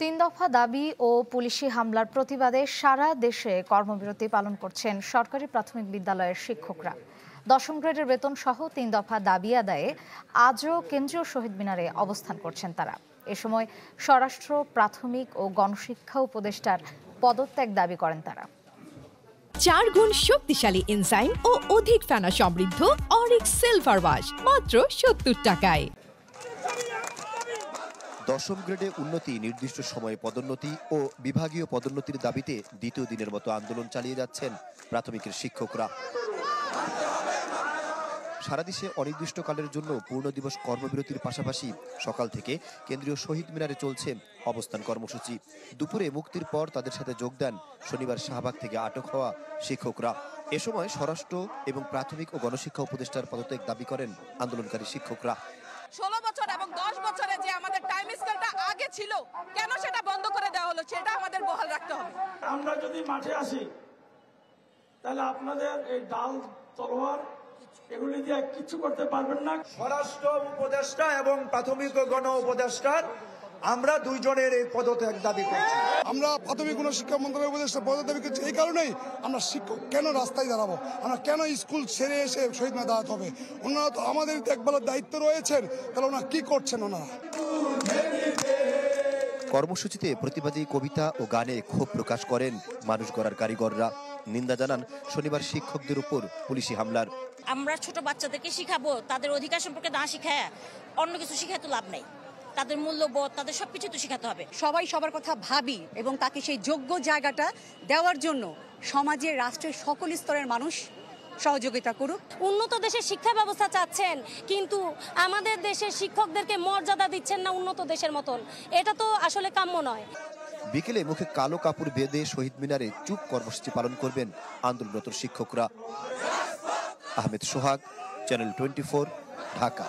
তিন দফা দাবি ও পুলিশি হামলার প্রতিবাদে সারা দেশে কর্মবিরতি পালন করছেন সরকারি প্রাথমিক বিদ্যালয়ের শিক্ষকরা। দশম গ্রেডের বেতন সহ তিন দফা দাবি আদায়ে আজও কেন্দ্রীয় শহীদ মিনারে অবস্থান করছেন তারা। এ সময় স্বরাষ্ট্র, প্রাথমিক ও গণশিক্ষা উপদেষ্টার পদত্যাগ দাবি করেন তারা। 4 গুণ শক্তিশালী এনজাইম ও অধিক ফেনা সমৃদ্ধ অরিক্স সিলভার ওয়াশ মাত্র 70 টাকায়। দশম গ্রেডে উন্নতি, নির্দিষ্ট সময়ে পদোন্নতি ও বিভাগীয় পদোন্নতির দাবিতে দ্বিতীয় দিনের মতো আন্দোলন চালিয়ে যাচ্ছেন প্রাথমিকের শিক্ষকরা। সারা দেশে অনির্দিষ্টকালের জন্য পূর্ণ দিবস কর্মবিরতির পাশাপাশি সকাল থেকে কেন্দ্রীয় শহীদ মিনারে চলছে অবস্থান কর্মসূচি। দুপুরে মুক্তির পর তাদের সাথে যোগ দেন শনিবার শাহবাগ থেকে আটক হওয়া শিক্ষকরা। এ সময় স্বরাষ্ট্র এবং প্রাথমিক ও গণশিক্ষা উপদেষ্টার পদত্যাগ দাবি করেন আন্দোলনকারী শিক্ষকরা। 16 বছর এবং 10 বছরে যে আমাদের টাইম স্কেলটা আগে ছিল, কেন সেটা বন্ধ করে দেওয়া হলো, সেটা আমাদের বহাল রাখতে হবে। আমরা যদি মাঠে আসি তাহলে আপনাদের এই ডাল তলোয়ার এগুলি দিয়ে কিছু করতে পারবেন না। স্বরাষ্ট্র উপদেষ্টা এবং প্রাথমিক গণ উপদেষ্টার আমরা দুইজনের এই পদত্যাগ দাবি করছি। আমরা প্রাথমিক শিক্ষা মন্ত্রণালয়ের উপদেষ্টা পদত্যাগ দাবি করছি। এই কারণেই আমরা শিক্ষক কেন রাস্তায় দাঁড়াবো, আমরা কেন স্কুল ছেড়ে এসে শহীদ মিনারে দাঁড়াতে হবে? ওনারা তো আমাদের দেখভালের দায়িত্ব রয়েছেন, তাহলে ওনারা কি করছেন? ওনারা কর্মসূচিতে প্রতিবাদী কবিতা ও গানে ক্ষোভ প্রকাশ করেন মানুষ গড়ার কারিগররা। নিন্দা জানান শনিবার শিক্ষকদের উপর পুলিশি হামলার। আমরা ছোট বাচ্চাদেরকে শিখাবো, তাদের অধিকার সম্পর্কে না শিখায় অন্য কিছু শিখাতে লাভ নাই। তাদের মূল্যবোধ, তাদের সবকিছু তো শিখাতে হবে। সবাই সবার কথা ভাবি এবং তাকে সেই যোগ্য জায়গাটা দেওয়ার জন্য সমাজের, রাষ্ট্রের সকল স্তরের মানুষ সহযোগিতা করুক। উন্নত দেশের শিক্ষা ব্যবস্থা চাচ্ছেন, কিন্তু আমাদের দেশের শিক্ষকদেরকে মর্যাদা দিচ্ছেন না উন্নত দেশের মতন। এটা তো আসলে কাম্য নয়। বিকেলে মুখে কালো কাপড় বেঁধে শহীদ মিনারে চুপ কর্মসূচি পালন করবেন আন্দোলনরত শিক্ষকরা। আহমেদ সোহাগ, চ্যানেল 24, ঢাকা।